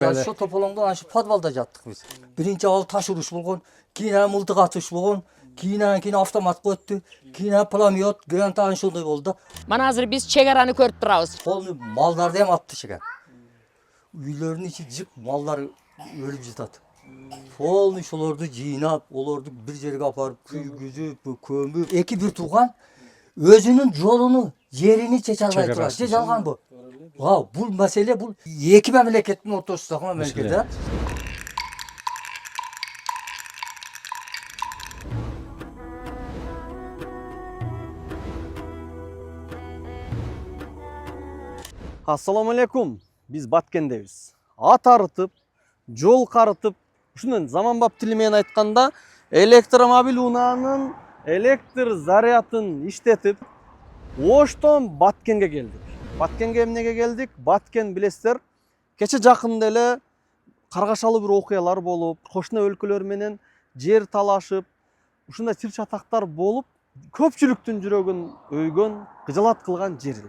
Şu topolongda aşı podvalda jattık biz. Birinci al taş uruş bolgon, kийин mıltık atış bolgon, kийин avtomat öttü, kийин pulemyot, granat anşıldı boldu. Mana azыр biz çegarаны көрүp турабыз. Polny mallarda hem attı şeker. Üylörünün içi jık mallar ölüp жатат. Polny şolordu жыйнап, olordu bir жерге aparıp küygüzüp, kömüp, eki bir tuğan özünün yolunu, yerini çeçe alбай турат. Же жалган bu. Бул маселе бул эки мамлекеттин ортосундагы мамлекет. Assalamu alaikum. Biz Batkendebиz. At arıtıp, jol karıtıp, ушунун заманбап тили менен айтканда, электромобиль унаанын электр зарядын иштетип, Оштон Баткенге келдик. Баткенге эмнеге келдик? Баткен билесиздер, кече жакында эле каргашалуу бир окуялар болуп, кошуна өлкөлөр менен жер талашып, ушундай сыр чатактар болуп, көпчүлүктүн жүрөгүн өйгөн, кыжалат кылган жер.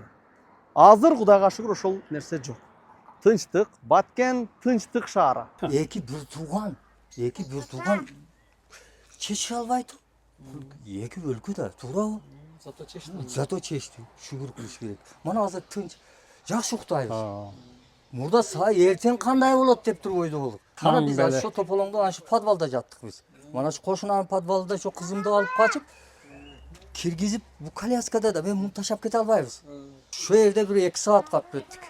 Азыр Кудайга шүгүр ошол нерсе жок. Тынчтык, Баткен тынчтык шаары. Эки bir tuğan çeşe albaydı. Эки өлкө да, туурабы? Зато чечти. Шүгүр кылыш керек. Мана азыр тынч, жакшы уктайбыз. Мурда сай эртең кандай болот деп туруп ойдо болуп. Кана биз ошо тополоңдо ашы подвалда жаттык биз. Мана ошо кошунанын подвалында ошо кызымды алып качып, киргизип, бу коляскада да мен муну ташап кете албайбыз. Şu жерде bir 2 saat калып кеттик.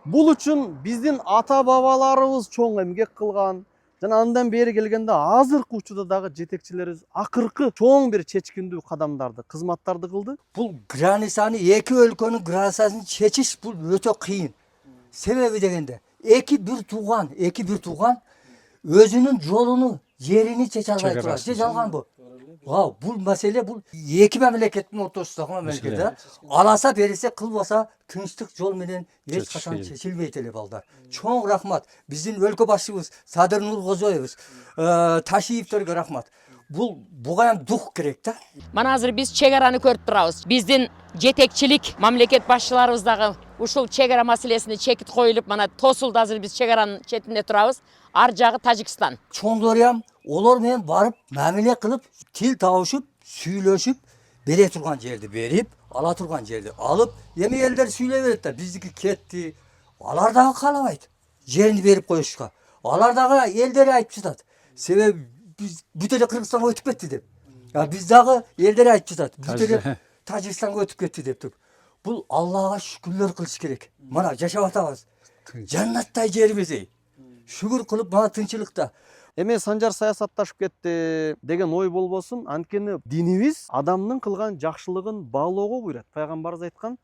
Бул үчүн биздин ата бабаларыбыз чоң эмгек кылган. Жана андан бери келгенде азыркы учурда дагы жетекчилерибиз акыркы чоң бир чечкиндүү кадамдарды, кызматтарды кылды. Бул границаны эки өлкөнүн границасын чечиш бул өтө кыйын. Себеби дегенде эки бир туган өзүнүн жолуну, жерини чече албай турат. Же жалган бу. Бул маселе бул эки мамлекеттин ортосундагы мамлекет. Аласа берсе кылбаса тынчтык жол менен эч качан чечилбейт эле балдар. Чоң рахмат. Биздин өлкө башчыбыз Садыр Нуркожоевич, Ташиевтерге рахмат. Буга дух керек да. Mana azыр biz çegarаны көрүп турабыз. Биздин жетекчилик, мамлекет башчыларыбыз дагы ушул чегара маселесине чекит коюлуп, мана тосулду азыр биз чегаранын четинде турабыз. Ар жагы Тажикстан. Чоңдорям олар менен барып, мамиле кылып, тил табышып, сүйлөшүп, бере турган жерди берип, ала турган жерди алып, эми элдер сүйлөй берет да, биздики кетти. Алар дагы каалабайт. Жерин берип коюшка. Алар дагы элдери айтып жатат. Себеби biz бүт эле Кыргызстанга өтүп кетти деп. Биз дагы элдер айтып жатат. Бүт эле Тажикстанга өтүп кетти деп туруп. Бул Аллага шүкүрлөр кылыш керек. Мана жашап атабыз. Жаннаттай жерибиз. Шүгүр кылып мана тынчылыкта. Эми Санжар саясатташып кетти деген ой болбосун, анткени динибиз адамдын кылган жакшылыгын баалоого буйрат. Пайгамбарыбыз айткан: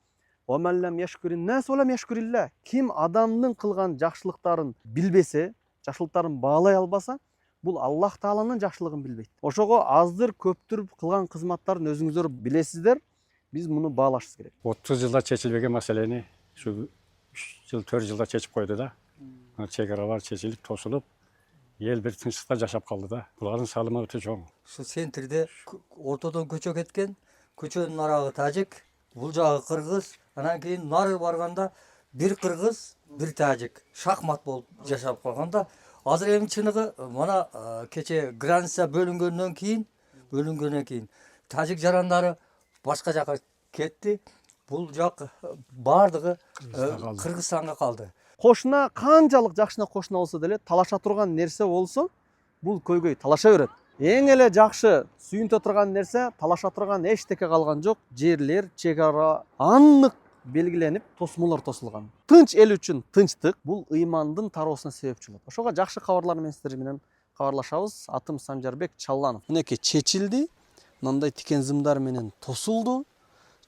"Омаллам яшкурин нас олам яшкурилла". Ким адамдын кылган жакшылыктарын билбесе, жакшылыктарын баалай албаса, бул Аллах Тааланын жакшылыгын билбейт. Ошого аздыр көптүр кылган кызматтарын өзүңүздөр билесиздер. Биз муну баалашыбыз керек. 30 жылда чечилбеген маселени ушу 3 жыл 4 жылда чечип койду да. Чегаралар чечилип, тосулуп, эл бир тынчтыкта жашап калды да. Булардын салымы өтө чоң. Şu sentrde ortadan көчө кеткен, көчөнүн арагы тажик, бул жагы кыргыз, анан кийин нары барганда бир кыргыз, бир тажик шахмат болуп жашап калганда, азыр эми чыныгы мана кече граница бөлүнгөндөн кийин тажик жарандары башка жака кетти. Бул жак бардыгы Кыргызстанга калды. Кошуна канчалык жакшына кошуна болсо деле талаша турган нерсе болсо, бул көйгөй талаша берет. Эң эле жакшы сүйүнтө турган нерсе, талаша турган эчтеке калган жок. Жерлер, чегара аннык белгиленип, тосмолор тосулган. Тынч эл үчүн тынчтык бул ыймандын тароосуна себепчи болот. Ошого жакшы кабарлар менен сиздер менен кабарлашабыз. Атым Санжарбек Чалланов. Мынеки чечилди, мындай тикен зымдар менен тосулду.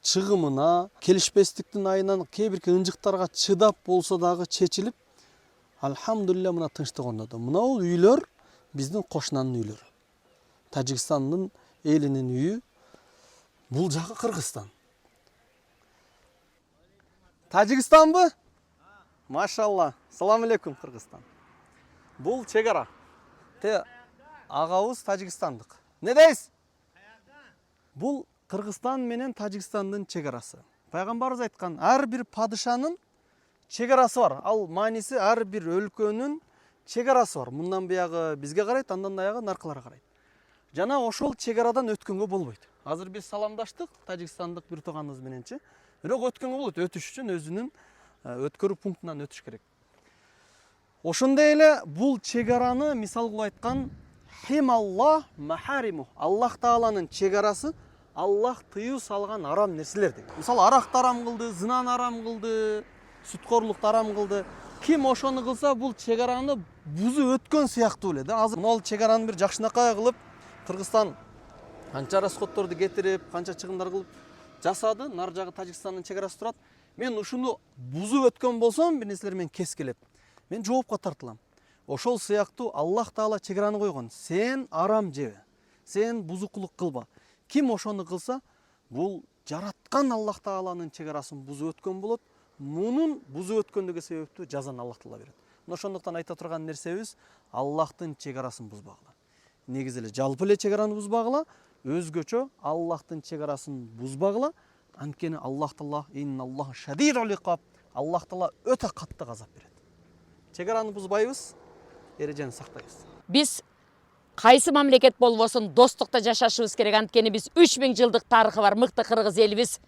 Чыгымына, келишпестиктин айынан кээ бир ынжыктарга чыдап болсо дагы чечилип, алхамдулилля мына тынчтык орноду. Мына бул үйлөр биздин кошунанын үйлөрү. Тажикстандын элинин үйү, бул жагы Кыргызстан. Тажикстанбы? Машалла. Салам алейкум, Кыргызстан. Бул чегара. Те агабыз Тажикстандык. Не дейсиз? Бул Кыргызстан менен Тажикстандын чегарасы. Пайгамбарыбыз айткан, ар бир падышанын чегарасы бар. Ал мааниси ар бир өлкөнүн чек арасы бар. Мындан биягы бизге карайт, андан аягы наркыларга карайт. Жана ошол чек арадан өткөнгө болбойт. Азыр биз саламдаштык тажикстандык бир тууганыбыз мененчи. Бирок өткөнгө болот. Өтүш үчүн өзүнүн өткөрүү пунктунан өтүш керек. Ошондой эле бул чек араны мисал кылып айткан хималлах махариму. Аллах тааланын чек арасы Аллах тыюу салган арам нерселер деген. Мисалы аракты арам кылды, зынаны арам кылды, сүткорлукту арам кылды. Ким ошону кылса, бул чек араны бузуп өткөн сыяктуу эле да. Азыр могул чек араны бир жакшынакай кылып, Кыргызстан канча расходторду кетирип, канча чыгымдар кылып жасады. Нар жагы Тажикстандын чек арасы турат. Мен ушуну бузуп өткөн болсом, бир нерселер мен кес келет. Мен жоопко тартылам. Ошол сыяктуу Аллах таала чек араны койгон. Сен арам жебе. Сен бузукулук кылба. Ким ошону кылса, бул жараткан Аллах тааланын чек арасын бузуп өткөн болот. Мунун бузуп өткөндүгү себептүү жазаны Аллах таала берет. Ошондуктан айта турган нерсебиз Аллахтын чек арасын бузбагыла. Негизи эле жалпы эле чек араны бузбагыла, өзгөчө Аллахтын чек арасын бузбагыла. Анткени Аллах таала инналлаха шадидул иқаб. Аллах таала өтө катты газап берет. Чек араны бузбайбыз, эрежени сактайбыз. Биз кайсы мамлекет болбосун достукта жашашыбыз керек. Анткени биз 3000 жылдык тарыхы бар мыкты кыргыз элибиз.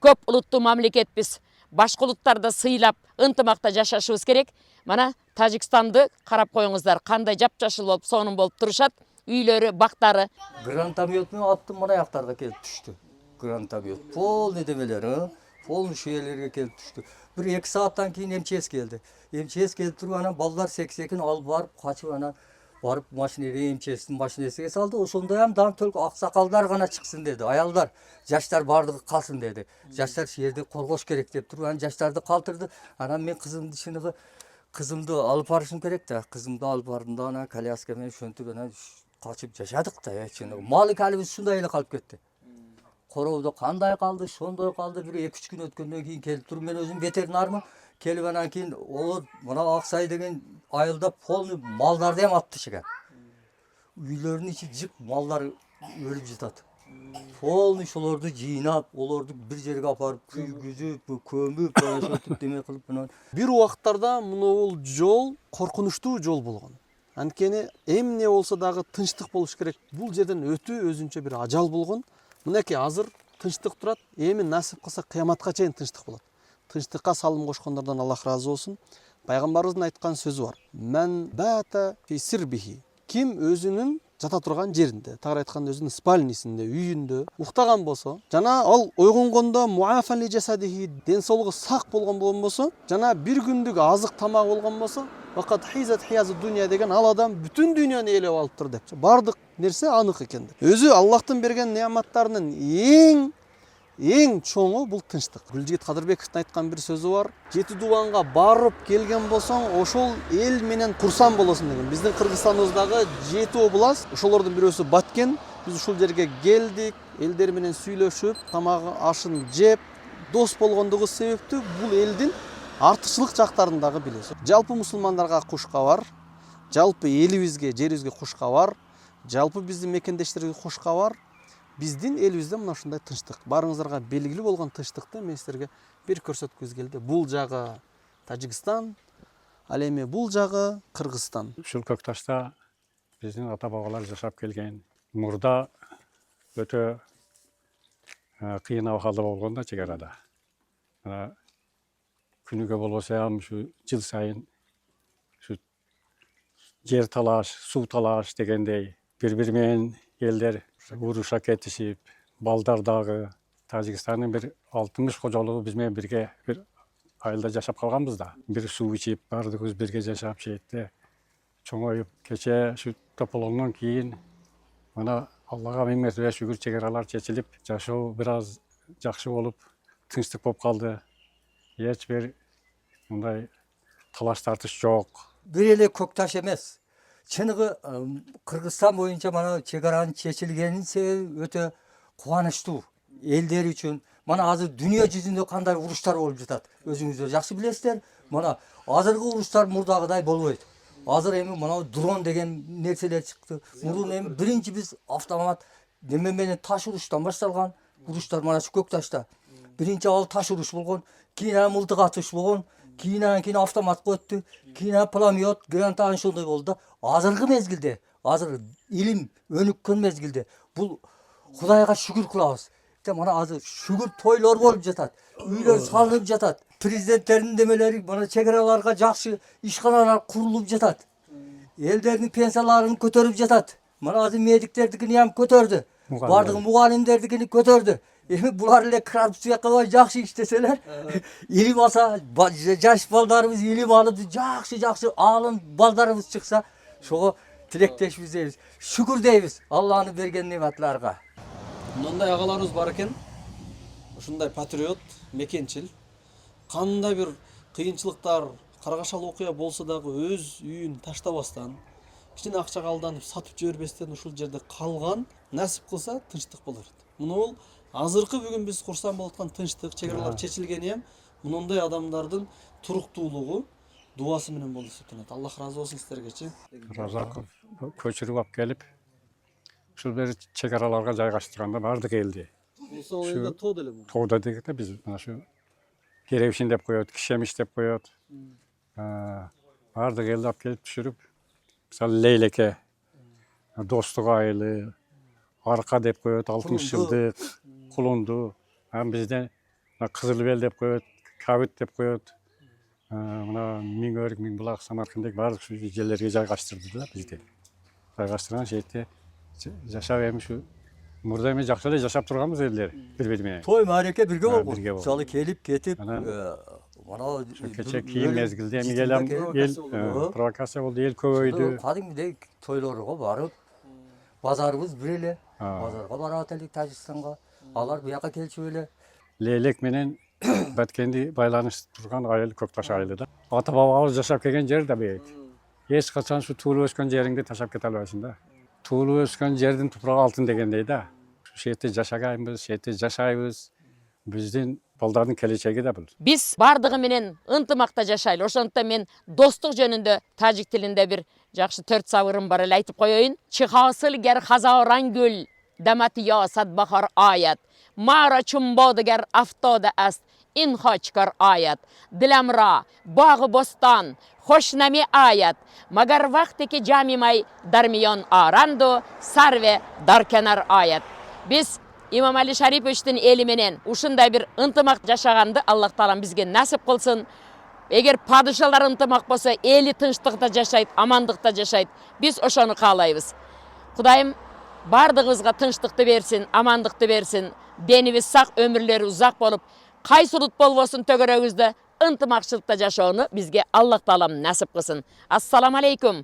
Көп улуттуу мамлекетпиз. Башка улуттарды сыйлап, ынтымакта жашашыбыз керек. Мана Тажикстанды карап коюңуздар, кандай жапжашыл болуп, сонун болуп турушат. Үйлөрү, бактары. Гранатомет менен аттым мына жактарга келип түштү. Гранатомет полный демелер, полный шүйелерге келип түштү. 1-2 сааттан кийин МЧС келди. МЧС келип туруп анан балдар сексекин алып барып, качып анан барып машинеге МЧСтин машинесине салды. Ошондой ам дан только аксакалдар гана чыксын деди. Аялдар, жаштар бардыгы калсын деди. Жаштар жерди коргош керек деп туруп анан жаштарды калтырды. Анан мен кызымды алып барышым керек да. Кызымды алып бардым да анан коляска менен шөнтүп анан качып жашадык да. Малы калыбыз ушундай эле калып кетти. Короодо кандай калды, шондой калды. Бир 2-3 күн өткөндөн кийин келип туруп мен өзүм ветеринармын. Келип анан кийин мына Аксай деген айылда полный малдарды эм атты шыга. Үйлөрүнүн ичи жык, малдар өлүп жатат. Полный шолорду жыйнап, олорду бир жерге апарып күйгүзүп, көмүп, ошентип деме кылып анан Бир убакыттарда мунул жол коркунучтуу жол болгон. Анткени эмне болсо дагы тынчтык болуш керек. Бул жерден өтүү өзүнчө бир ажал болгон. Мынакей азыр тынчтык турат. Эми насип кылса кыяматка чейин тынчтык болот. Тынчтыкка салым кошкондордон Аллах разы болсун. Пайгамбарыбыздын айткан сөзү бар. Мен бата фи сирбихи. Ким өзүнүн жата турган жеринде, тагыраак айтканда өзүнүн спальнисинде, үйүндө уктаган болсо, жана ал ойгонгондо муафан ли жасадихи, ден соолугу сак болгон болсо, жана бир күндүк азык тамак болгон болсо, вакат хизат хиязу дуния деген ал адам бүтүн дүйнөнү ээлеп алыптыр деп. Бардык нерсе анык экен деп. Өзү Аллахтын берген неаматтарынын эң чоңу бул тынчтык. Гүлжигит Кадырбековдун айткан бир сөзү бар. 7 дубанга барып келген болсоң, ошол эл менен курсан болосуң деген. Биздин Кыргызстаныбыздагы 7 область, ошолордун бирөөсү Баткен. Биз ушул жерге келдик, элдер менен сүйлөшүп, тамагы ашын жеп, дос болгондугу себептүү бул элдин артыкчылык жактарын дагы билебиз. Жалпы мусулмандарга кушкабар, жалпы элибизге, жерибизге кушкабар, жалпы биздин мекендештерибизге кушкабар. Биздин элибизде мына ушундай тынчтык. Барыңыздарга белгилүү болгон тынчтыкты мен силерге бир көрсөткүбүз келди. Бул жагы Тажикстан, ал эми бул жагы Кыргызстан. Ушул Көкташта биздин ата бабалар жашап келген. Мурда өтө кыйын абалда болгон да чек арада. Күнүгө болбосо ham ушу жыл сайын ушу жер талаш, суу талаш дегендей бири менен элдер уруша кетишип, балдар дагы Тажикстандын бир 60 кожолугу биз менен бирге бир айылда жашап калганбыз да. Бир суу ичип, бардыгыбыз бирге жашап шеетте чоңоюп, кече ушу тополондон кийин мына Аллага миң мертебе шүгүр чек аралар чечилип, жашоо бир аз жакшы болуп, тынчтык болуп калды. Эч бир мындай талаш тартыш жок. бир эле Көкташ эмес. Чыныгы Кыргызстан боюнча мана чек аранын чечилгенин себеби өтө кубанычтуу элдер үчүн. Мана азыр дүйнө жүзүндө кандай уруштар болуп жатат. Өзүңүздөр жакшы билесиздер. Мана азыркы уруштар мурдагыдай болбойт. Азыр эми мына дрон деген нерселер чыкты. Мурун эми биринчи биз автомат неме менен таш уруштан башталган. Уруштар мана шу Көкташта. Биринчи ал таш уруш болгон, кийин мылтык атыш болгон, Kийinен автоматка өттү. Кийинен пулемет, гранат ошондой болду да. Азыркы мезгилде, азыр илим өнүккөн мезгилде бул Кудайга шүгүр кылабыз. Мана азыр шүгүр тойлор болуп жатат. Үйлөр салынып жатат. Президенттердин демелери мана чек араларга жакшы ишканалар курулуп жатат. Элдердин пенсияларын көтөрүп жатат. Мана азыр медиктердикини ham көтөрдү. Бардыгы мугалимдердикини көтөрдү. Эми булар эле коррупция кылбай жакшы иштеселер, илим алса, жаш балдарыбыз илим алып жакшы аалым балдарыбыз чыкса, ошого тилектешбиз дейбиз. Шүгүр дейбиз Алланын берген нематларга. Мындай агаларыбыз бар экен. Ушундай патриот, мекенчил. Кандай бир кыйынчылыктар, каргашалы окуя болсо дагы өз үйүн таштабастан, кичине акчага алданып сатып жибербестен ушул жерде калган, насип кылса тынчтык болор. Муну бул азыркы бүгүн биз курсан болуп аткан тынчтык, чек аралар чечилгени ham мындай адамдардын туруктуулугу дуасы менен болуп эсептелет. Аллах разы болсун сиздергечи. Разаков көчүрүп алып келип, ушул бери чек араларга жайгаштырганда бардык элди. Болсо ол элде тоо деле бул. Тоуда дегенде биз мына шу Керевшин деп коет, Кишемиш деп коет. Бардык элди алып келип түшүрүп, мисалы Лейлеке, Достук айылы, Арка деп коет, Алтын жылдык, Кулунду, бизде Кызылбел деп коет, Кабыт деп коет. Мына Миңөрүк, Миңбулак, Самаркандек бардык шу жерлерге жайгаштырды да бизди. Жайгаштырган жерде жашап эми шу мурда эми жакшы эле жашап турганбыз элдер бири-бири менен. Той мареке бирге болгон. бирге болгон. Мисалы келип кетип, Мана кече кийин мезгилде эми эл провокация болду, эл көбөйдү. Кадимгидей тойлорго барып, базарыбыз бир эле. Базарга барат элек Тажикстанга. Алар буяка келчү эле. Лейлек менен Баткенди байланыш турган айыл Көкташ айылы да. Ата бабабыз жашап келген жер да бейт. Эч качан шу туулуп өскөн жериңди ташап кете албайсың да. Туулуп өскөн жердин тупурагы алтын дегендей да. Шу жерде жашагайбыз, шу жерде жашайбыз. Биздин балдардын келечеги да бул. Биз бардыгы менен ынтымакта жашайлы. Ошондуктан мен достук жөнүндө тажик тилинде бир жакшы 4 сабырым бар эле айтып коеюн. Чихасыл гер хазаран гүл, дамат ясат бахар аят. Мара чумбодыгер автода аст, инхачкар аят. Диламра, багы бостан, хошнами аят. Магар вақтеки жамимай дармион аранду, сарве даркенар аят. Биз Имам Али Шариповичтин эли менен ушундай бир ынтымак жашаганды Аллах Таалам бизге насип кылсын. Эгер падышалар ынтымак болсо, эли тынчтыкта жашайт, амандыкта жашайт. Биз ошону каалайбыз. Кудайым бардыгыбызга тынчтыкты берсин, амандыкты берсин. Денибиз сак, өмүрлөрү узак болуп, кайсы улут болбосун төгөрөгүздө ынтымакчылыкта жашоону бизге Аллах Таалам насип кылсын. Ассаламу алейкум.